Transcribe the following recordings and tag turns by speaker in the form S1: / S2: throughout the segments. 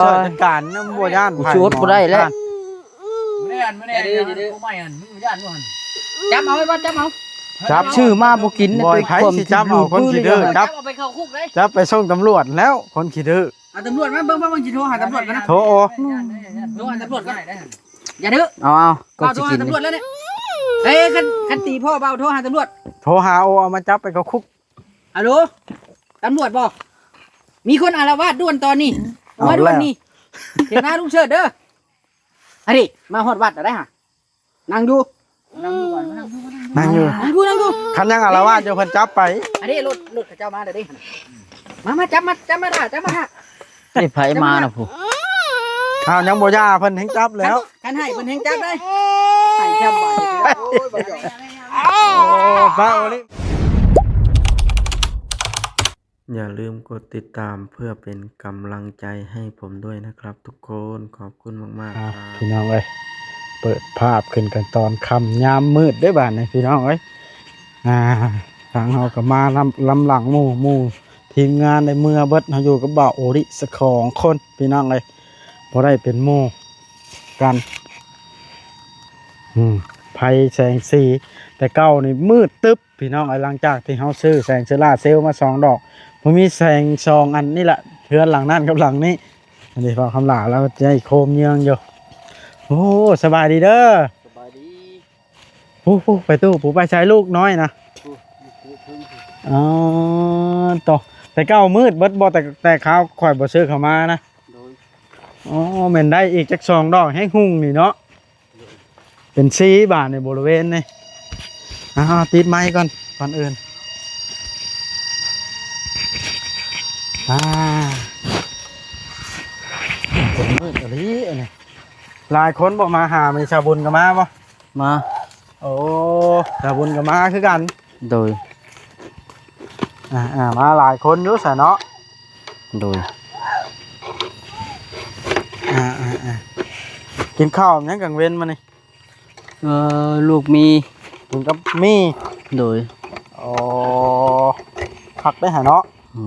S1: ช่วยจัดการน้ำบัวย่าน
S2: กูชูดบ่ได้แล้ว
S3: ไม่ได้กูไม่อันมึงย่านมึงจับเอาไว้บ่จับเอา
S1: จับ
S2: ชื่อมาบ่กิน
S1: บ่อยไผสิจับเอาคนขี้ดื้อจับ
S3: เอาไปเข้าคุกเลย
S1: จับไปส่งตำรวจแล้วคนขี้ดื้อ
S3: ตำรวจมาเบิ่งสิโทรหาตำรวจกันนะ
S1: โทรโอ
S3: โทรหาตำรวจกันอย่าดื้อ
S2: เอาก็
S3: เบาโท
S2: สิ
S3: ร
S2: กิ
S3: หาน ตำรวจแล้วเนี่ยเอ้คันตีพ่อเบาโทรหาตำรวจ
S1: โทรหาโอเอามาจับไปเข้าคุก
S3: ฮัลโหลตำรวจบอกมีคนอาละวาดด่วนตอนนี้มาด่วนนี่เห็นหน้าลุงเชิดเด้ออันนี้มาฮอดวัดได้ฮะนั่งอยู่นั่งอยู่ก่อนนั่งอยู่
S1: นั่งอยู่
S3: นั่งอยู่
S1: คันยังอาละวาดเจ้าเพิ่นจับไป
S3: อันนี้รถเจ้ามาเดี๋ยวดิมาจับมาด่า
S2: นี่ไผมาน่ะผู้
S1: อ้าวยังบ่ย่าเพิ่นถึงจับแล้ว
S3: คันให้เป็นแห่งจับได้ให้จับบ่โอ้ยบ่ยอม
S1: โอ้ฟ้าโอลิอย่าลืมกดติดตามเพื่อเป็นกำลังใจให้ผมด้วยนะครับทุกคนขอบคุณมากๆครับพี่น้องเอ้ยเปิดภาพขึ้นกันตอนค่ำยามมืดด้วยบ้านนี่พี่น้องเอ้ยทางเฮาก็มาลำหลังหมู่ทีมงานในเมื่อเบิดเฮาอยู่กับบ่าวโอริสัก2คนพี่น้องเอ้ยบ่ได้เป็นหมู่กันไฟแสงสีแต่เก้านี่มืดตึ๊บพี่น้องไอ้หลังจากที่เฮาซื้อแสงโซล่าเซลล์มา2 ดอกผมมีแสง2 อันนี่แหละเทือนหลังนั่นกับหลังนี้อันนี้พอคำหลาแล้วจะให้โคมเยืองอยู่โอ้สบายดีเด้อสบายดีผู้ไปตู้ผู้ไปใช้ลูกน้อยนะอ๋อต่อแต่เก้ามืดเบิดบ่แต่ข้าวข่อยบ่ซื้อเข้ามานะอ๋อแม่นได้อีกจัก2 ดอกให้หุ่งนี่เนาะเป็นซีบาทในบริเวณนี่ติดไม้ก่อนอื่นคนมืดอะไรนี่หลายคนบอกมาหามีชาวบุญกับมาปะ
S2: มา
S1: โอ้ชาวบุญกับมาคือกัน
S2: โดย
S1: มาหลายคนอยู่สะเนาะ
S2: โดย
S1: กินข้าวยังกังเว้นมานี่
S2: ลูกมี
S1: กินกับมี
S2: โดย
S1: โอ้ผักได้หาเนาะ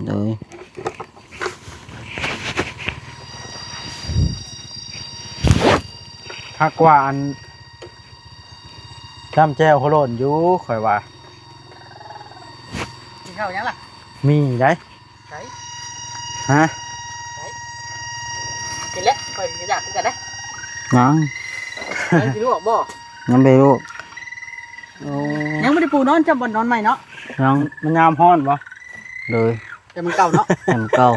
S2: โดย
S1: ผักกว่าอันจำแจ้วโคโลนอยู่ข่อยว่า
S3: กินข้าวยังล่ะ
S1: มีได้ฮะ
S3: กินแล้วไปอยากกินกันได้
S2: ยัง
S3: กินลูกบ่
S2: ยังไปลูก
S3: ยังไม่ได้ปูนอนจำบนนอนใหม่เนาะ
S2: ยัง
S1: มันยามฮ้อนปะ
S2: โดย
S3: แต่มันเก่าเนาะ
S2: มันเก่า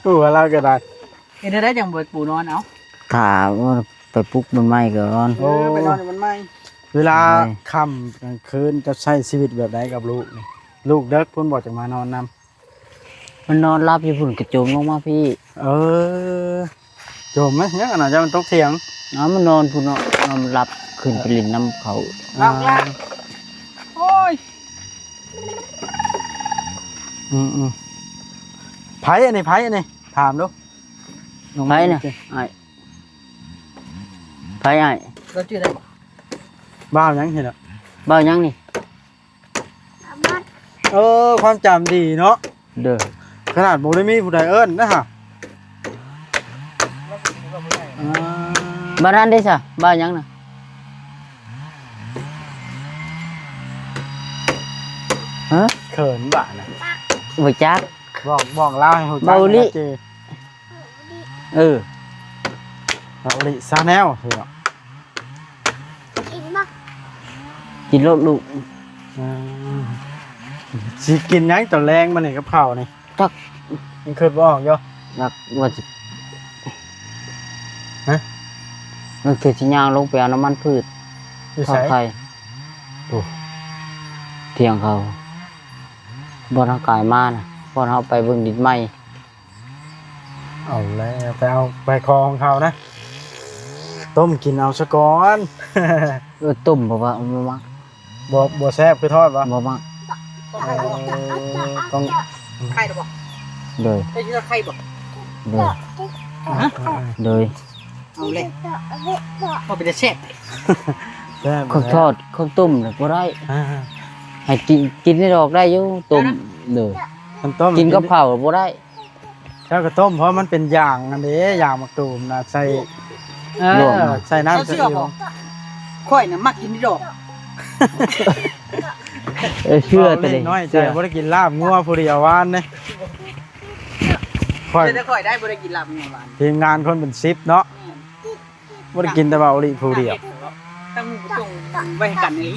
S1: หัวเราก็ได้
S3: เห็นได้จังบนปูนอนเอา
S2: ถามว่าไปปลุกมันไหม้ก่อน
S3: ไปนอนมันไหม้
S1: เวลาค่ำกลางคืนจะใช้ชีวิตแบบไหนกับลูกนี่ลูกเด็กคุณบอกจะมานอนนำ
S2: มันนอนรับอยู่พุ่นกระโจมลงมาพี่
S1: โจมไหมเนี่ยขนาดจะมันตกเถียง
S2: มันนอนพุ่นนอนรับขึ้นไปลินน้ำเขา
S3: ล่างโอ้ย
S1: ไผ่อันนี้ถามดู
S2: ไผ่เนี่ยไอ้ไผ่ไอ้
S3: เราชื่ออะไร
S1: บ้ายังเห็นอ่ะ
S2: บ้ายังนี่
S1: ความจำดีเนาะ
S2: เด้อ
S1: ขนาดโบได้มีผู้ใดเอิ้นนะฮะ
S2: บ้านนั้นได้ซะบ้านยังน่ะฮะ
S1: เขินบ้านะ
S2: บ่จัก
S1: บอกเล่าให้ฮู้จักเบาลิเบาลิซาแนลเหรอ
S2: กินโลดลูก
S1: สิกินยังตอนแรงมานี่กับข้าวนี่
S2: จัก
S1: มันคิดบ่ออกอยู่
S2: จักว่าสิมันคือสิย่างลงไปเอาน้ำมันพืช
S1: ทอดไข่
S2: เที่ยงเขาบ่ทางกายมาน่ะพอเฮาไปเบิ่งดินใหม่
S1: เอาแล้วไปเอาไปคอของเขานะต้มกินเอาซะก่อน
S2: ต้มบ่ว่าบ่มัก
S1: บ่แซ่บคือทอดบ่
S2: มัก
S1: ต้อง
S3: ไข่หรือเปล่า
S2: เลย
S3: ไข่ที่เราไข่บ่
S2: เลย
S3: เอาเลยพอเป็นแซ่บ
S2: ข้าวทอดข้าวต้มเนี่ยบ่ได้ให้กินได้ดอกได้อยู่ต้มเลย
S1: มันต้ม
S2: กินกับข้าวบ่ได้
S1: เจ้าก็ต้มเพราะมันเป็นยางอันนี้ยางมะตูมนะใส่ใส่น้ำ
S3: เชื่อบ่ข่อยน่ะมักกินดอก
S2: เชื่อแต่
S1: เล็
S2: เด็
S1: กน้อยใจบ่ได้กินลาบงัวผู้เดียววานนี่ค่อย
S3: จะข่อยได้บ่ได้กินลาบเมื่อวาน
S1: ทีมงานคนเป็น10เนาะบ่ได้กินแต่เบาลิผู้เดียว
S3: ตั้งผู้จงไว้ให้กันนี่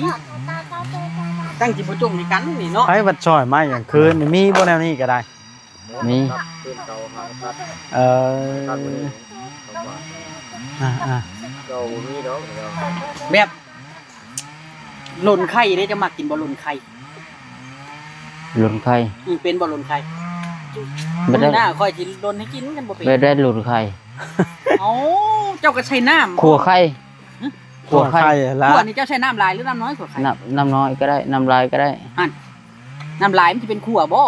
S3: ตั้งจิผู้จงให้กันนี่เนาะ
S1: ไผวัดซอยไม้กลางคืนนี่มีบ่แนวนี้ก็ได้
S2: มี
S1: เออ
S3: แบบหล่นไข่ได้จะมากินบ่หล่นไข่
S2: หลุนไข่
S3: เป็นบ่หล่นไข่
S2: บ่ได้
S3: หน้าค่อยสิหล่นให้กินกันบ่เป็น
S2: บ่ได้หลุนไข่
S3: เอ้าเจ้าก็ใช้น้ำ
S2: ขัวไข่
S1: ขัวไข่ละ
S3: ขัวนี่เจ้าใช้น้ำลายหรือน้ำน้อยขัวไข่
S2: น้ำน้อยก็ได้น้ำลายก็ได้
S3: น้ำลายมันสิเป็นขัวบ่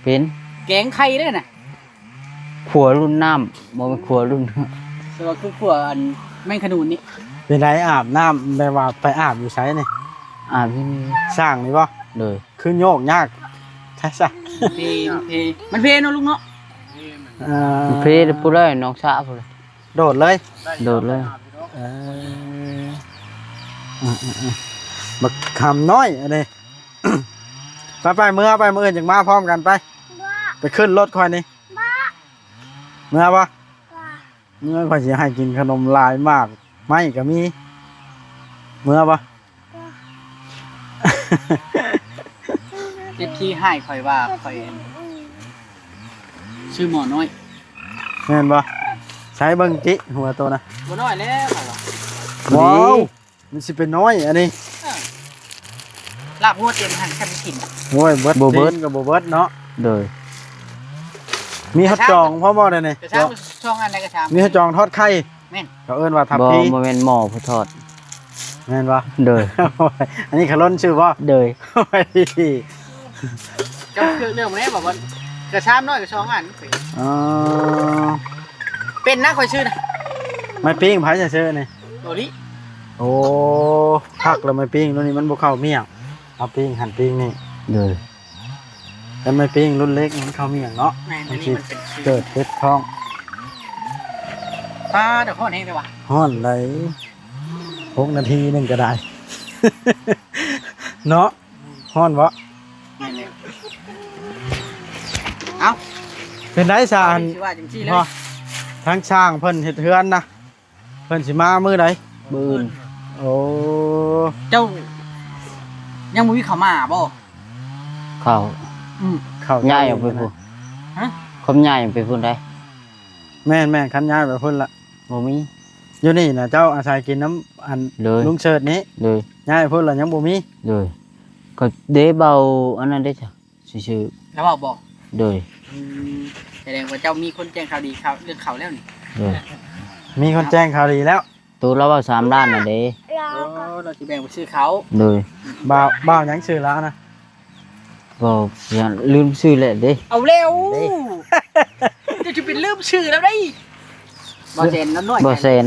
S2: เป็น
S3: แกงไข่เด้อน่ะ
S2: ขัวรุ่นน้ำบ่เป็นขัวรุ่น
S3: แต่ว่าคือขัวอันแมงขนุนนี่
S1: เป็นไรอาบน้ำแบบว่าไปอาบอยู่ไสนี่
S2: ที่นี่
S1: สร้างนี่บ่
S2: เลย
S1: คือโยกยากใช่ซะ
S3: มันเพเนาะลุงเนาะ
S2: เพลผู้ได้น้องสาวผู้ได้
S1: โดดเลย
S2: โดดเลย
S1: บักคำน้อยอันนี้ ไปเมื่ออื่นจังมาพร้อมกันไปไปขึ้นรถค่อยนี่เมื่อปะเมื่อค่อยสิให้กินขนมลายมากไม่ก็มีเมื่อปะ
S3: เจ็บที่ให้ข่อยว่าข่อยชื่อหมอน้อย
S1: เห็นปะใช้เบิ่งจิหัวตัวนะ
S3: หมอน้อยแล้วข่อยว่า
S1: ว้าวมันสิเป็นน้อยอันนี้
S3: ลาบหัวเต็มหันแค่ไปกิน
S1: โอ้ยเบิดกับโบเบิดเนาะ
S2: เลย
S1: มีฮัดจองพ่อบ่ได้นี่
S3: กระชามช่องอันใดกระชาม
S1: มีฮัดจองทอดไข่
S3: แม่น
S1: เขาเอิ้นว่าทับ
S2: บ่
S1: พี
S2: บ่แม่นหม้อผู้ทอด
S1: แม่นปะ
S2: เลย
S1: อันนี้ขล้นชื่อป่ะ
S2: เลย
S3: เจ้าเรื่องมาแล้วบอกว่ากระชามน้อยกระช่องอัน
S1: อ๋อ
S3: เป็นนะข่อยชื่อนะ
S1: ไม่ปิ้งไผจะซื้อนี่
S3: ตัวนี้
S1: โอ้พักแล้วไม่ปิ้งรุ่นนี้มันบ่เข้าเมี่ยงเอาปิ้งหั่นปิ้งนี่
S2: เลย
S1: แต่ไม่ปิ้งรุ่นเล็กมันเข้าเมี่ยงเนาะ
S3: แม่นอันนี้มันเป็นชื่อ
S1: เกิดเพชรท้อง
S3: เดี๋ยวข้อนี้ไปว่ะ
S1: ฮ้อนไหล6 นาทีนึงก็ได้ เนาะฮ้อนบ่
S3: แม่นเลยเอ้า
S1: เป็นไดซาน
S3: ชื่อว่าจังซี่เลย
S1: พ่อทั้งช่างเพิ่นเฮ็ดเฮือนนะเพิ่นสิมามื้อใด
S2: บื้น
S1: โอ้
S3: เจ้ายังบ่มีข้าวมาบ่
S2: ข้าว
S1: เข้า
S2: ย้ายออกไปพูน
S3: ฮะ
S2: คมย้ายออกไปพูนได้
S1: แม่นคันย้ายไปพุ่นละ
S2: บ่มี
S1: อยู่นี่นะเจ้าอาศัยกินน้ำอัน
S2: เลย
S1: ลุงเชิดนี้
S2: เลย
S1: ย้ายพุ่นละยังบ่มี
S2: เลยก็เดเบาอันนั้นได้จ้ะชื่อ
S3: แล้วบอก
S2: ๆเลย
S3: แสดงว่าเจ้ามีคนแจ้งข่าวดีข่าวเรื่องข่าวแล้วนี่
S2: เลย
S1: มีคนแจ้งข่าวดีแล้ว
S2: ตัวเราว่า3ล้านน่ะเด้
S3: เราจะแบ่งไปซื้อเขา
S2: เลย
S1: บ่าวหยังชื่อแล้วนะ
S2: บ่อย่าลืมชื่อแหละเด้
S3: เอาเร็วจะเป็นลืมชื่อแล้วได้บ่เซนแล้วน้อย
S2: บ่แสน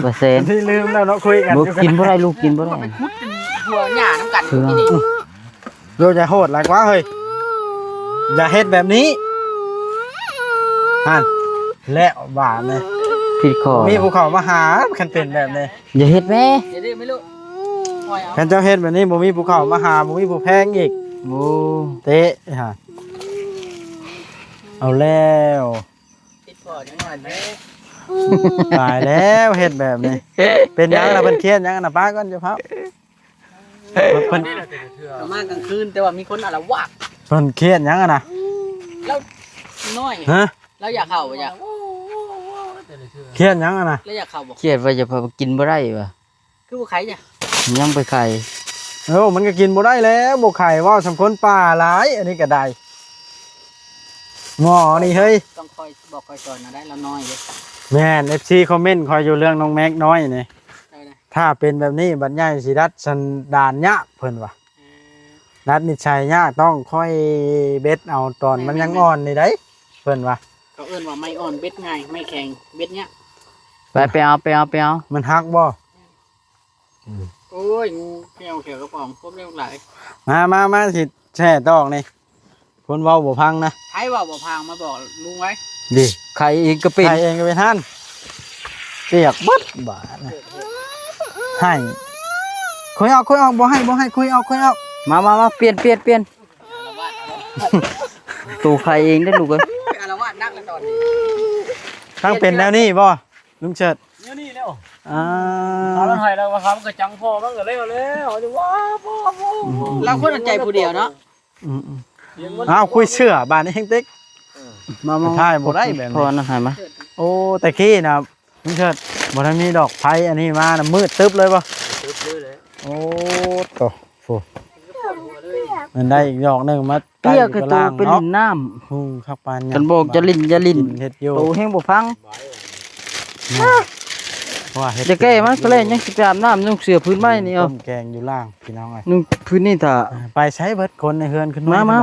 S2: บ่แสน
S1: ที่ลืมแล้วเนาะคุยกัน
S2: บ่กินบ่ได้ลูกกินบ่ได้
S3: ไปคุดเป็นหัวหญ้าน้ำกันที่นี่
S1: เราจะโหดหลายกว่าเฮ้ยอย่าเฮ็ดแบบนี้ฮั่นแล้วบาปเลย
S2: ผิดข้อ
S1: มีภูเขามาหาคันเป็นแบบนี้
S2: อย่าเฮ็ดแม่
S3: เดี๋ยวไม่รู้ปล่อยเอา
S1: คันเจ้าเฮ็ดแบบนี้บ่มีภูเขามาหาบ่มีผู้แพงอีก
S2: โอ้
S1: เตะฮะเอาแล้ว
S3: ติดก่อนยังหน่อยแม่
S1: ตายแล้วเฮ็ดแบบนี้ เป็นหยังล่ะเพิ่นเครียดหยังน่ะป้าก่อนเจ้าครับเพิ่น
S3: ประมาณกลางคืนแต่ว่ามีคนอาละวาด
S1: เพิ่นเครียดหยังอะนะ
S3: แล้วน้อย
S1: ฮะ
S3: แล้วอยากเข้าบ่อยาก
S1: เครียดหยังอะนะ
S3: แล้วอยากเข้าบ่
S2: เครียดว่าจะพาไปกินบ่ได้ว่ะ
S3: คือบ่ใครจ้ะ
S2: ยังไปไข่
S1: เออมันก็กินบ่ได้แล้วบ่ไข่เว้าสำคนป่าหลาย อันนี้ก็ได้หมอนี่เฮ้ย
S3: ต้องคอยบอกคอยสอนนะได้แล้วน้อยเลย
S1: แม่น FC คอมเมนต์คอยอยู่เรื่องน้องแม็กน้อยนี่
S3: ได้นะ
S1: ถ้าเป็นแบบนี้บัดใหญ่สิรัดสันดานยากเพิ่นว่ารัดนิสัยยากต้องค่อยเบ็ดเอาตอนมันยังอ่อนนี่ได้เพิ่นว่า
S3: เขาเอิ้นว่าไม่อ่อนเบ็ดง่ายไม่แข็งเบ็ดเนี้ย
S2: ไปเอา
S1: มันฮักบ่
S3: โอ้ยงูเขียวกระป๋องพวกเรียกหลาย
S1: มาสิแช่ตอกนี่ผ คนเว้าบ่พังนะ
S3: ใครว่าบ่พางมาบอกลุงไว้
S1: ดิ
S2: ใครเองก็เป็น
S1: ใครเองก็เป็นท่านเปียกเบิดบาดนะให้คุยออกบ่ให้คุยออก
S2: มาเปลี่ยนตัวใครเองได้ลูกเอ้ย
S3: อารวาสนักแล้วตอนนี้
S1: ทั้งเป็นแล้วนี่บ่ลุงเฉิด
S4: เนี่ยนี่แล้ว
S1: อ่า
S4: เอาแล้วไทยแล้วว่าครับก็จังพ่อมันก็เลยเอาจะว่าพ่อ
S3: เราคนใจผู้เดียวเนาะ
S1: อืมอ้าวคุยเชื่อบาดนี้เฮงติ๊ก
S2: มา
S1: ใช่บ่ได้แบบนี้
S2: พอนะหายมา
S1: โอ้แต่กี้นะลุงเฉิดบ่ทันมีดอกไผ่อันนี้มานะมืดตึ๊บเลยบ่
S4: ตึ๊บเลยเลย
S1: โอ้โตโฟมันได้อีกดอกหนึงมา
S2: เปี้ยกระตัวเป็น
S1: เนาะ
S2: น้ำ
S1: ฮู้คักปาน
S2: กันบอกจะลิ้น
S1: กินเฮ็ดอยู่
S2: โตแห้งบ่ฟัง
S1: ว่าเฮ็ด
S2: จะแก้มันก็เลยยังสิไปอาบน้ำนุ่งเสื้อพื้นไม้นี่เอา
S1: ต้มแกงอยู่ล่างพี่น้องเอ้ย
S2: นุ่งพื้นนี่ถ้า
S1: ไปใช้เบิดคนในเฮือนขึ้น
S2: มา
S1: เมื่อ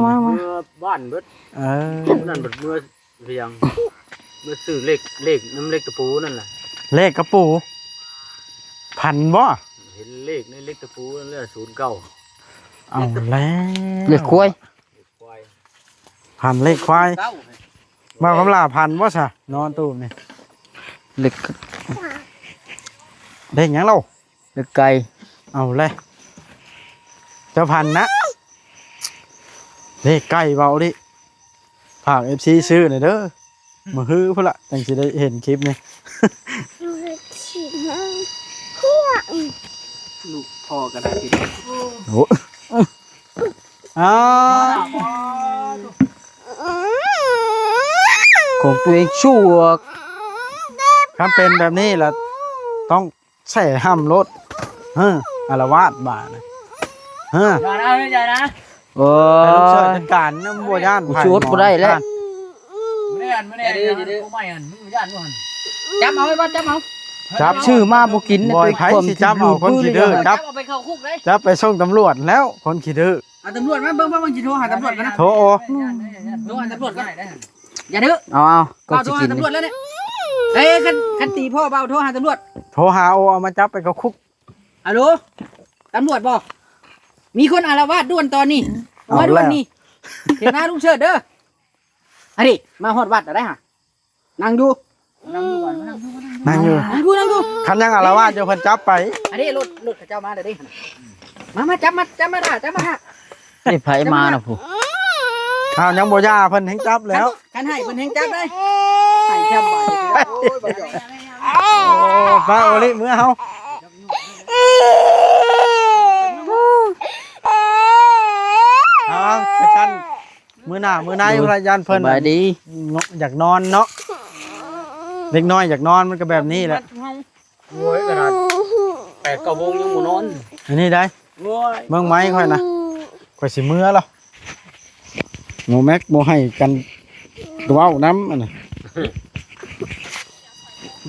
S4: บ้านเบิด
S1: เออ
S4: นั่นเบิดเมื่อเพียงเมื่อซื้อเลขน้ำเลขตะปูนั่นแหละ
S1: เลขกระปูพันบ่
S4: เห็นเลขในเลขตะปูนั่นแหละ09
S1: เอาแล้ว
S2: เล็กควาย
S4: ควาย
S1: พันเลขควาย
S3: เก้า
S1: บ่กำลาพันบ่ซะนอนตู้นี่
S2: เล็ก
S1: เลขหยังเล่า
S2: เล็กไก่
S1: เอาเลยเจ้าพันนะเลขใกล้เบาดิฝาก FC ซื้อหน่อยเด้อมาฮื้อพุ่นละจังสิได้เห็นคลิปนี้
S3: ลูกพ่อก็ได้ที
S1: โอ้อ้าว
S2: ของตัวเองชั่ว
S1: ถ้าเป็นแบบนี้ล่ะต้องใส่ห้ามรถอารวาสบานะ
S4: อย่านะอย่านะ
S2: โอ้
S1: ให้ลูกเชิดจัดการน้ำบัวย่าน
S2: กูชูดบ่ได้แล้ว
S4: ไม่ได้ไม่ได้กูไม่หันมึงย่านมึงหัน
S3: จับเอาไว้บ่จับเอา
S1: จับ
S2: ชื่อมาบ่กินนะ
S1: บ่อย
S2: ตัว
S1: ไผ
S2: ความ
S1: สิจับเอาคนขี้ดื้อ
S3: จับเอาไปเข้าคุกเลย
S1: จับไปส่งตำรวจแล้วคนขี้ดื้อ
S3: เอาตำรวจมาเบิ่งสิโทรหาตำรวจกันนะ
S1: โทรโอ
S3: โทรหาตำรวจกันอย่าดื้อ
S2: เอาก็
S3: เบา
S2: สิ
S3: โทร
S2: กิ
S3: หาน ตำรวจแล้วเนี่ยเอ้ยคันตีพ่อเบาโทรหาตำรวจ
S1: โทรหาโอเอามาจับไปเขาคุก
S3: ฮัลโหลตำรวจบอกมีคนอารวาสด่วนตอนนี้
S1: เอา
S3: มาด่วน
S1: แล้ว
S3: นี่เห็นหน้าลุงเชิดเด้ออันนี้มาฮอดวัดอะไรฮะนั่งอยู่นั่งอยู่ก่อนนั่งอยู่
S1: นั่งอยู่
S3: นั่งอยู่
S1: คันยังอารวาสเจ้าเพิ่นจับไป
S3: อันนี้รถเขาเจ้ามาเดี๋ยวดิมาจับมาด่า
S2: นี่ไผมาน่ะผู้
S1: อ้าวยังบ่ย่าเพิ่นให้จับแล้ว
S3: คันให้เพิ่นแฮงจับเลยให้จับบ่ได้โอ้ยบ่ยอม
S1: โอ้ฟ้าโอลิมือเฮากระชันมือหน้ามือในพระยัน
S2: ส
S1: เพิ่น
S2: บายดี
S1: อยากนอนเนาะเด็กน้อยอยากนอนมันก็แบบนี้แหละ
S4: โว้ยขนาด8-9 โมงยังบ่นอน
S1: อันนี้ได้
S4: โว้ย
S1: เบิ่งไม้ค่อยนะค่อยสิมือแล้วโมแม็กโมให้กันเว้าน้ำอันน่ะ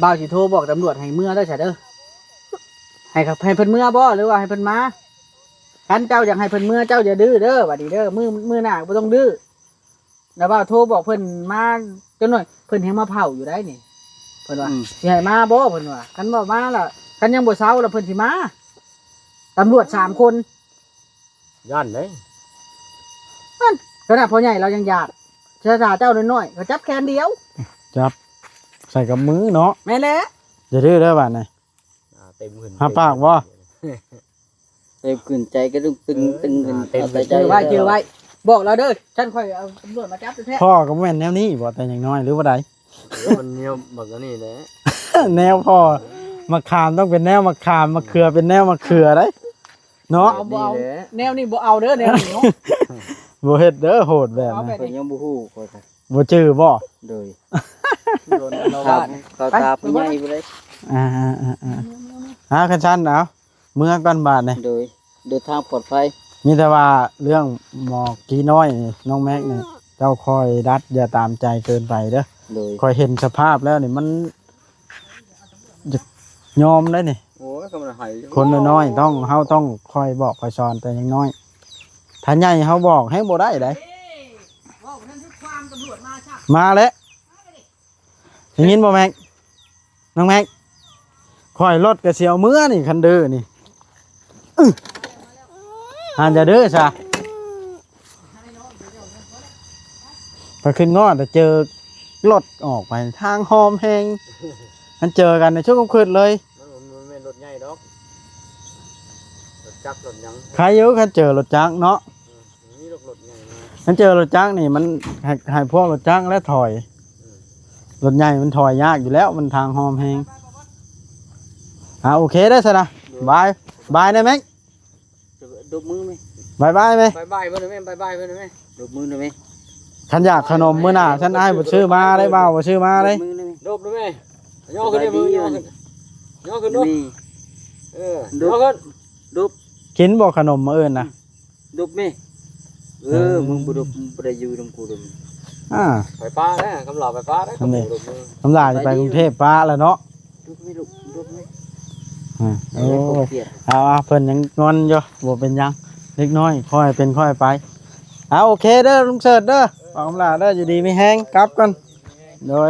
S3: บ่าวสิโทรบอกตำรวจให้เมื่อได้ใช่เด้อให้เพิ่นเมื่อบ่หรือว่าให้เพิ่นมาคันเจ้าอยากให้เพิ่นเมื่อเจ้าอย่าดื้อเด้อบัดนี้เด้อมื้อหน้าบ่ต้องดื้อแล้วบ่าวโทรบอกเพิ่นมาจังหน่อยเพิ่นแฮงมาเผาอยู่ได้นี่เพิ่นว่าสิให้มาบ่เพิ่นว่าคันบ่มาล่ะคันยังบ่เช้าแล้วเพิ่นสิมาตำรวจ3 คน
S4: ย่านเลย
S3: ขนาดพ่อใหญ่เรายังหยาดเจ้าเจ้าน้อยๆก็จับแขนเดียว
S1: จับใส่กับมือเนาะ
S3: แม่นแล้ว
S1: อย่าดื้อเด้อบาดนี่
S4: เต็มขึ้น
S1: หาปากบ่
S2: เต็มขึ้นใจก็ตึงขึ้นเอาแต่ใจ
S3: เจอไว้บอกเราเด้อฉันค่อยเอาตำรวจมาจับแท้
S1: พ่อก็บ่แม่นแนวนี้บ่แต่อย่างน้อยหรือว่าใด
S4: มันเนี่ยบักนี่แหละ
S1: แนวพ่อมะขามต้องเป็นแนวมะขามมะเขือเป็นแนวมะเขือได้เนาะ
S3: เอาบ่เอาแนวนี้บ่เอาเด้อแนวนี้เนาะ
S1: บ่เฮ็ดเด้อโหดแบบ
S3: เอา
S1: นั้น
S3: แบบ
S2: เพิ่น
S3: นี้
S2: ยังบ่ฮู้ข้อยก็
S1: บ่จื้อบ่
S2: โดย
S3: โดนเรา
S2: ครั
S3: ว่า
S2: บเขาตาผู้ใหญ่บ่ได้
S1: คันชันเอาเมื่อก่อนบาดนี่
S2: โดยเดินทางปลอดภัย
S1: มีแต่ว่าเรื่องหมอกกี้น้อยนี่น้องแม็กนี่เจ้าคอยรัดอย่าตามใจเกินไปเด้อ
S2: โดย
S1: คอยเห็นสภาพแล้วนี่มันจะยอมได้นี่
S4: โอ้ยก็มันหาย
S1: คนน้อยๆต้องเฮาต้องคอยบอกคอยสอนแต่ยังน้อยถ้าใหญ่เฮาบอกให้บ่ได้ได้มาแล้วอย่างนี้บ่แม็กน้องแม็กคอยรถกระเสียวเมื่อนี่คันเด้อนี่จะเด้อซะ อขึ้นงอดแต่เจอรถออกไปทางหอมแหงมันเจอกันในช่วงกลางคืนเลย
S4: มันไม่รถใหญ่ดอกรถจักรรถหยัง
S1: ใครเยอะกันเจอรถจักรเนาะ
S4: มีรถใหญ่มา
S1: มันเจอรถจักรนี่มันให้พวกรถจักรและถอยรถใหญ่มันถอยยากอยู่แล้วมันทางหอมแหงโอเคได้สินะบายได้ไหม
S3: จะดบมือไหม
S1: บายไหม
S3: บายเพื่อนไหมบายเพื่อนไหมดบมือได้ไหม
S1: ฉันอยากขนมมื้อหน้าฉันอ้ายบ่ซื้อมาได้บ่าวบ่ซื้อมาเลย
S3: มือได้ไหม
S4: ดบได้ไหมย่อขึ้นได้มือย่อขึ้นดู
S3: นี่
S4: ย่อขึ้น
S3: ดบ
S1: กินบ่ขนมมื้ออื่นน่ะ
S3: ดบไหมมึงบ่ดบบ่ได้อยู่นำกูดบ
S4: ไปป้าได้กำลังไปป้าได้กำลังดบมือ
S1: น้ำลายจะไปกรุงเทพป้าแล้วเนาะ
S3: ดบไหมลูกดบไหม
S1: โอ้ยเอาเพิ่นยังงอนอยู่บ่เป็นหยังเล็กน้อยค่อยเป็นค่อยไปโอเคเด้อลุงเสิร์ชเด้อขอกำลาเด้ออยู่ดีมีแฮงกลับกันโดย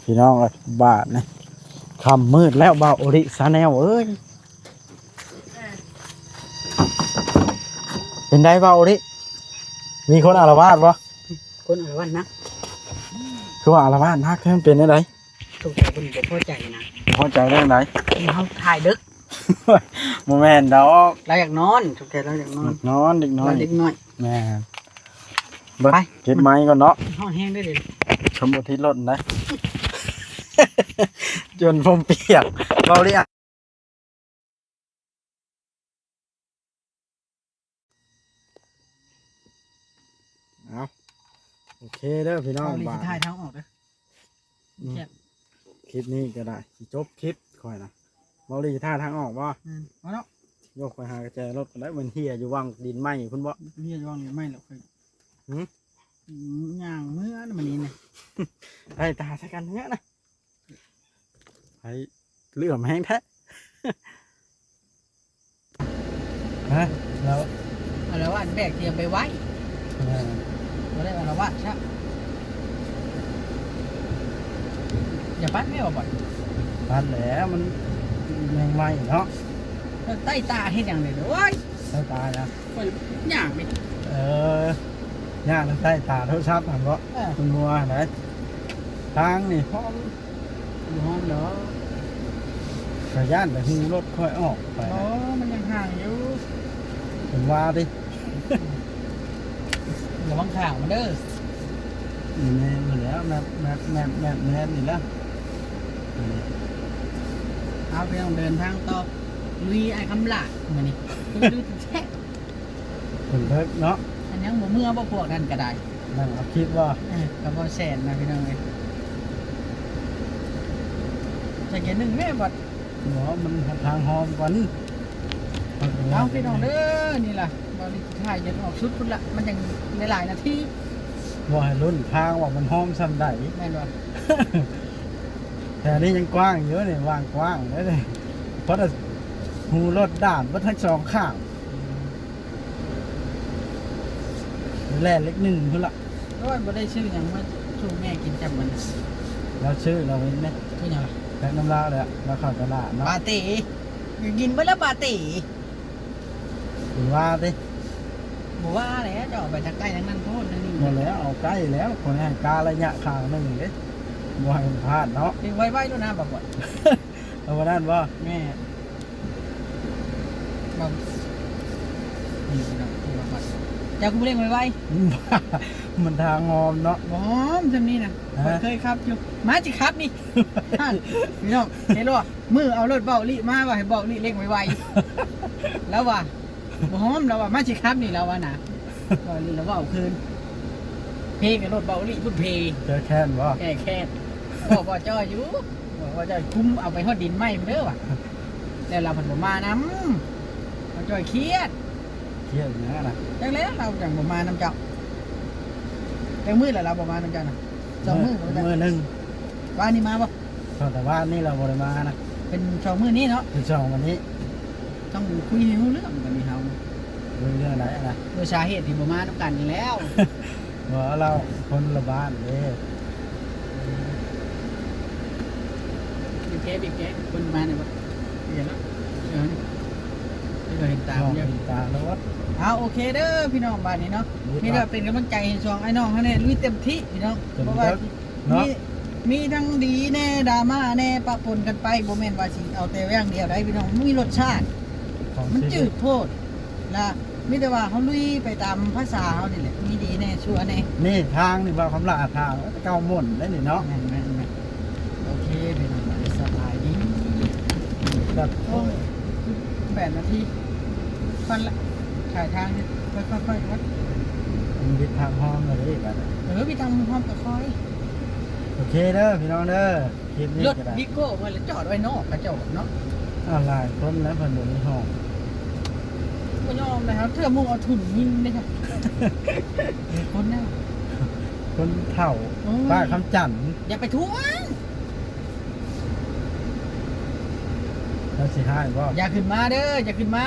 S1: พี่น้องเอ้ยบาทนี่ค่ำมืดแล้วบ่าวโอริซาแนลเอ้ยเป็นได้บ่าวโอริมีคนอาละวาดบ่
S3: คนอะไรวะนะ
S1: คือว่าอาละวาดนักแท้มันเป็นได้ได
S3: ตกใจคนบ่พอใจนะ
S1: พอใจได้ได
S3: เฮาถ่ายดึก
S1: บ่แม่นดอก
S3: เราอยากนอนตกใจเราอยากนอน
S1: นอนเด็กน้อย
S3: เล็กน้อย
S1: แม่เบิ้ง
S3: ไป
S1: เก็บไม้ก่อนเนาะ
S3: ห้องแห้งได้เลย
S1: ชมอุทิศรถนะ จนผมเปียกเราเรียกเอาโอเคเด้อพี่น้อง
S3: เอาเลย
S1: บา
S3: สิ
S1: ท
S3: ถ่ายทางออกเด้อ
S1: คลิปนี้ก็ได้สิจบคลิปค่อยนะเราลีท่าทางออกบ่
S3: มาเนาะ
S1: ยกไปหากระแจรถก็ได้เหมือนเฮียอยู่วังดินไหมคุณบ่
S3: เรียกว่าไม่หรอกคือ
S1: หืม
S3: ย่างเมื่อนั่นมันนี่นะ
S1: ได้ตาใส่กันเนี้ยนะไปเลื่อมแห้งแท้ ฮะแล้ว
S3: เอาละว่าแบกเตรียมไปไว้บ่ได้เอาละว่าใช่อย่าปัดไม่เอาบ่อย
S1: พันแหล้วมันยังไหมเนาะ
S3: ใต้ตาเฮ็ดหยังเลยเด้อโอ้ย
S1: ใต้ตานะ
S3: ข่อยย่างไป
S1: ย่างใต้ตาโทรศัพท์หันบ่คุณมัวไหนทางนี่พร้อม
S3: อยู่ห้องเด้อก
S1: ระย่านแต่หูรถค่อยออกไป
S3: โอ้มันยังห่างอยู่
S1: ผมว่าดิ
S3: ระวังข่าวมันเด้อ
S1: แม่มาแล้วแม่นี่แล้ว
S3: เอาไปต้องเดินทางต่อลุยไอ้คำลามื้อนี้ดูแท้
S1: คนเพิกเนาะ
S3: อันยังบ่เมื่อบ่พวกนั้นก็ได้
S1: นั่งเอาคิดว่า
S3: ก็บ่แสนนะพี่น้องเอ้ยจะเขียนหนึ่งแม่บัด
S1: หมอมันทางหอมก่อน
S3: เอาพี่น้องเด้อนี่ล่ะบริถ่ายจนออกชุดพุ่นละมันยังหลายนาที
S1: ว่าให้รุ่นทางว่ามันหอมซ้ำได้
S3: แม่นบ่
S1: แต่นี่ยังกว้างเยอะเนี่ยวางกว้างเลยเนี่ยเพราะหูรถด่านวัดทั้งสองข้างแล่เล็กหนึ่งพุ่นละ
S3: โอ้ยบ่ได้ชื่อหยังมาชูแม่กินจำมัน
S1: เราชื่อเราเห็นไหม
S3: ชื่อหยังล่ะ
S1: แพ็คน้ำลายเลยอะเราเข้าตลาดเนาะ
S3: บาติกินเบิดแล้วบาติ
S1: ถือว่าดิ
S3: บ่ว่าแหละจะออกไปทางใกล้ทางนั้นโพดทางนี้
S1: หมดแล้วเอาใกล้แล้วคนให้การะยะข้างหนึ่งเด้บ่ให้มันพลาดเนาะ
S3: เด็กไว้ๆด้วยนะบ่บ่
S1: เอาวันนั้นว่า
S3: แม่บ่นี่พี่น้องที่บ่บ่เจ้ากูเล่นไว้
S1: มันทางงอมเนาะ
S3: ๆบ่หอมจำนี้นะ
S1: ฮะ
S3: เคยครับอยู่มาจิครับนี่ พี่น้องเห็นบ่มือเอารถเบาลิมาว่าให้เบาลิเล่งไวๆแล้วว่าบ่หอมแล้วว่ามาสิครับนี่แล้วว่าน่ะก็ลิแล้วว่าเอาคืนเพกับรถเบาลิพุ่นเพ
S1: เจอแค้นว่า
S3: แก่แค่บอกว่าจ้อยอยู่บอกว่าจ้อยคุ้มเอาไปฮอดดินไหม้เด้อว่ะแล้วเราเพิ่นบ่มานำเราจ้อยเครียด
S1: เครียดอย่างนั้นนะ
S3: จังแล้วเราจังบ่มานำเจ้าจังมื้อแล้วเราบ่มานำเจ้าน่ะ2มื้อบ่ได้
S1: มือหนึ่ง
S3: ว่านี่มาบ่
S1: แต่ว่านี่เราบริมานะ
S3: เป็น2มื้อนี้เนาะ
S1: คือสองวันนี้
S3: ต้องคุยให้รู้เรื่องกันนี่เฮา
S1: เรื่องอะไรนะ
S3: โดยสาเหตุที่บ่มานํกันนี่แล้ว
S1: ว่าเราคนละบ้านเด้
S3: บิ๊กแกคนมาเนี่ยบ่เดี๋ยวแล้วเดี๋ยวนี่ เห็นตาม
S1: น้อง
S3: เยอะ
S1: เห็นตาแล้วว่า
S3: เอาโอเคเด้อพี่น้องบ้านนี้เนาะ
S1: ดีครับ
S3: นี่ก็เป็นกำลังใจให้ช่องไอ้น้องเขาเนี่ยลุยเต็มที่พี่น้อง
S1: เต็ม
S3: เพราะว่า
S1: ที่เนาะ
S3: มีทั้งดีแน่ดราม่าแน่ปะปนกันไปบ่แม่นว่าสิเอาแต่อย่างเดียวได้พี่น้องมีรสชาติ
S1: ของ
S3: มัน
S1: ชี
S3: จื
S1: วิต
S3: ดโพดนะมีแต่ว่าเขาลุยไปตามภาษาเขานี่แหละมีดีแน่ชั่วแน่
S1: นี่ทางนี่บ่คำลาทางเก้าหม่นได้นี่เนาะ
S3: แม่นแม่นแม่นโอเคพี่น้องสบายดี
S1: แบบ
S3: โอ้ย8 นาทีฟันละถ่ายทางนี่ค่อยๆวัด
S1: มันวิทย์ทางห้องเลยแบบ
S3: พี่ทำพร้อมกับคอย
S1: โอเคเด้อพี่น้องเด้อคลิปนี้
S3: รถ
S1: ก็ได้
S3: วิโก้เวลาจอดไว้นอกกระจกเนาะ
S1: อะไรคนแล้วเพิ่นอยู่ในห้อง
S3: ก็ยอมนะครับเทื่อมุ่งเอาถุนยิงได้ครับคนแน่
S1: คนเฒ่า
S3: โอ้ย
S1: ป้าคำจันทร์
S3: อย่าไปทวง
S1: แล้วสิให้บ่
S3: อย่าขึ้นมาเด้ออย่าขึ้นมา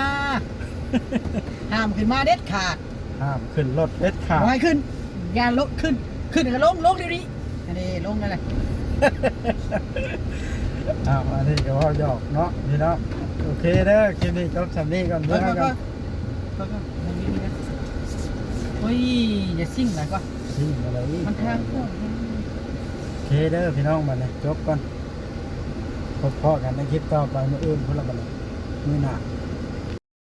S3: ห้ามขึ้นมาเด็ดขาด
S1: ห้ามขึ้นรถเด็ดขาด
S3: บ่ให้ขึ้นอย่าลงขึ้นก็ลงเดี๋ยวนี้อันนี้ลงกันเลย
S1: อ้าวอันนี้ก็ว่าหยอกเนาะพี่น้องโอเคเด้อคลิปนี้จบสำนี้ก่อน
S3: ก็
S1: เพื่อนกัน
S3: ตรงนี้นะโอ้ยอย่าซิ่งหน่อยก็
S1: สิ่งอะไรอีก
S3: มันทางโค้ง
S1: โอเคเด้อพี่น้องมาเลยจบก่อนพบพ่อกันในคลิปต่อไปมื้ออื่นพุ่นละบัดนี้มื้อหน้า